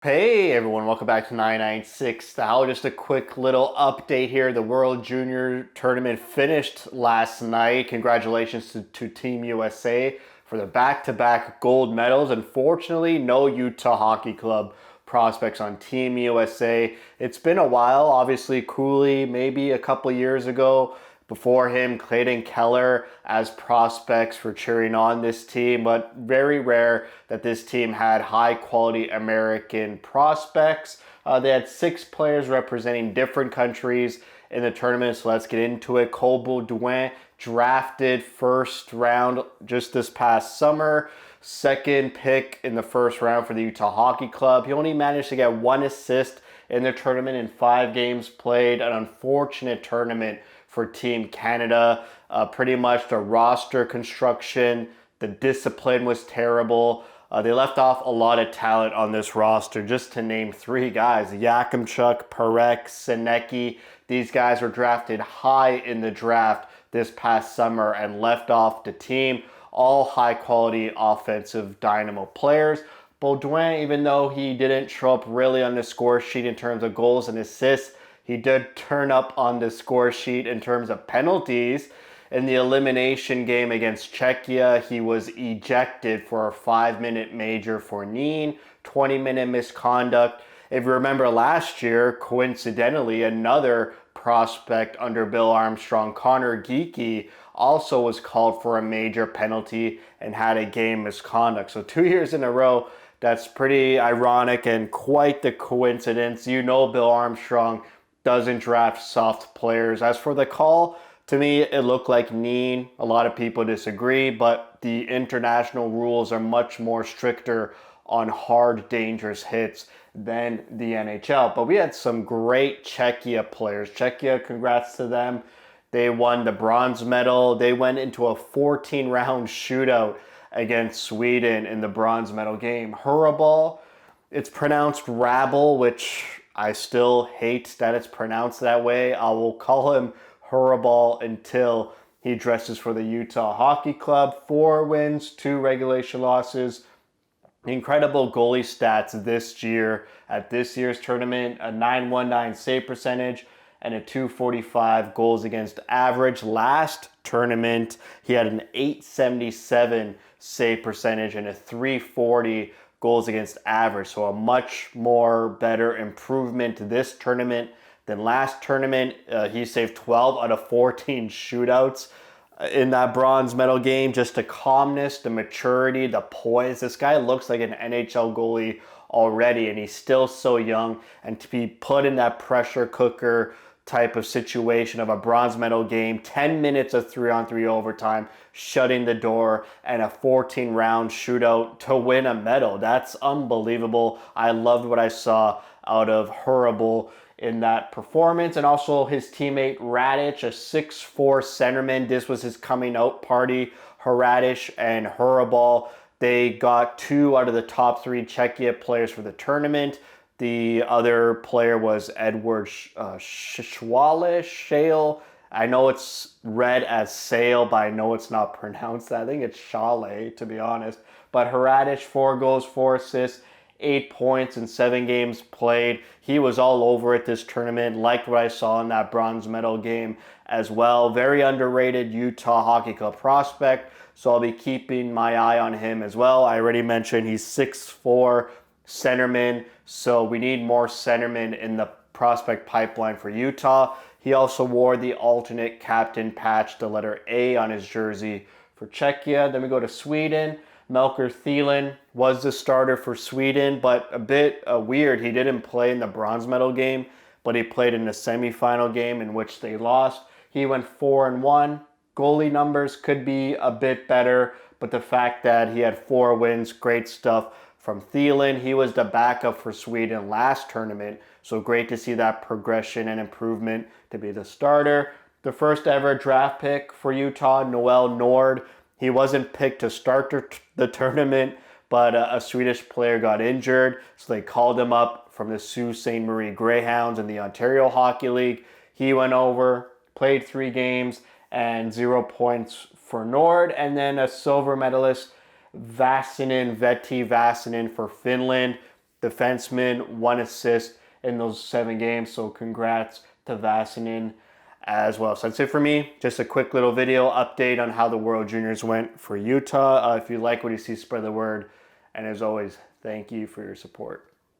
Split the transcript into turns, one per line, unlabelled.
Hey everyone, welcome back to 996 Howl. Just a quick little update here. The World Junior Tournament finished last night. Congratulations to Team USA for the back-to-back gold medals. Unfortunately, no Utah Hockey Club prospects on Team USA. It's been a while. Obviously, Cooley maybe a couple years ago. Before him, Clayton Keller as prospects for cheering on this team, but very rare that this team had high quality American prospects. They had 6 players representing different countries in the tournament, so let's get into it. Cole Baudouin drafted first round just this past summer. Second pick in the first round for the Utah Hockey Club. He only managed to get 1 assist in the tournament in 5 games played. An unfortunate tournament for Team Canada. Pretty much the roster construction, the discipline was terrible. They left off a lot of talent on this roster, just to name 3 guys. Yakimchuk, Parek, Senecki. These guys were drafted high in the draft this past summer and left off the team. All high quality offensive dynamo players. Baudouin, even though he didn't show up really on the score sheet in terms of goals and assists, he did turn up on the score sheet in terms of penalties. In the elimination game against Czechia, he was ejected for a 5-minute major for Neen, 20-minute misconduct. If you remember last year, coincidentally, another prospect under Bill Armstrong, Connor Geekie, also was called for a major penalty and had a game misconduct. So 2 years in a row, that's pretty ironic and quite the coincidence. You know Bill Armstrong doesn't draft soft players. As for the call, to me, it looked like Neen. A lot of people disagree, but the international rules are much more stricter on hard, dangerous hits than the NHL. But we had some great Czechia players. Czechia, congrats to them. They won the bronze medal. They went into a 14-round shootout against Sweden in the bronze medal game. Hrabal, it's pronounced Hrabal, which I still hate that it's pronounced that way. I will call him Hrabal until he dresses for the Utah Hockey Club. 4 wins, 2 regulation losses. Incredible goalie stats this year at this year's tournament. A 919 save percentage and a 245 goals against average. Last tournament, he had an 877 save percentage and a 340 goals against average. So a much more better improvement this tournament than last tournament. He saved 12 out of 14 shootouts in that bronze medal game. Just the calmness, the maturity, the poise. This guy looks like an NHL goalie already, and he's still so young. And to be put in that pressure cooker type of situation of a bronze medal game, 10 minutes of 3-on-3 overtime, shutting the door, and a 14-round shootout to win a medal. That's unbelievable. I loved what I saw out of Hrabal in that performance. And also his teammate Hradec, a 6'4 centerman. This was his coming out party. Hradec and Hrabal, they got 2 out of the top 3 Czechia players for the tournament. The other player was Edward Shale. I know it's read as Sale, but I know it's not pronounced that. I think it's Shale, to be honest. But Hradec, 4 goals, 4 assists, 8 points in 7 games played. He was all over it this tournament. Liked what I saw in that bronze medal game as well. Very underrated Utah Hockey Club prospect, so I'll be keeping my eye on him as well. I already mentioned he's 6'4", centerman, so we need more centermen in the prospect pipeline for Utah. He also wore the alternate captain patch, the letter A on his jersey for Czechia. Then we go to Sweden. Melker Thielen was the starter for Sweden, but a bit weird. He didn't play in the bronze medal game, but he played in the semifinal game in which they lost. He went 4-1. Goalie numbers could be a bit better, but the fact that he had 4 wins, great stuff from Thielen. He was the backup for Sweden last tournament, so great to see that progression and improvement to be the starter. The first ever draft pick for Utah, Noel Nord. He wasn't picked to start the tournament, but a Swedish player got injured, so they called him up from the Sault Ste. Marie Greyhounds in the Ontario Hockey League. He went over, played 3 games, and 0 points for Nord. And then a silver medalist, Vaisanen, Vetti Vaisanen for Finland. defenseman, 1 assist in those 7 games. So congrats to Vaisanen as well. So that's it for me. Just a quick little video update on how the World Juniors went for Utah. If you like what you see, spread the word. And as always, thank you for your support.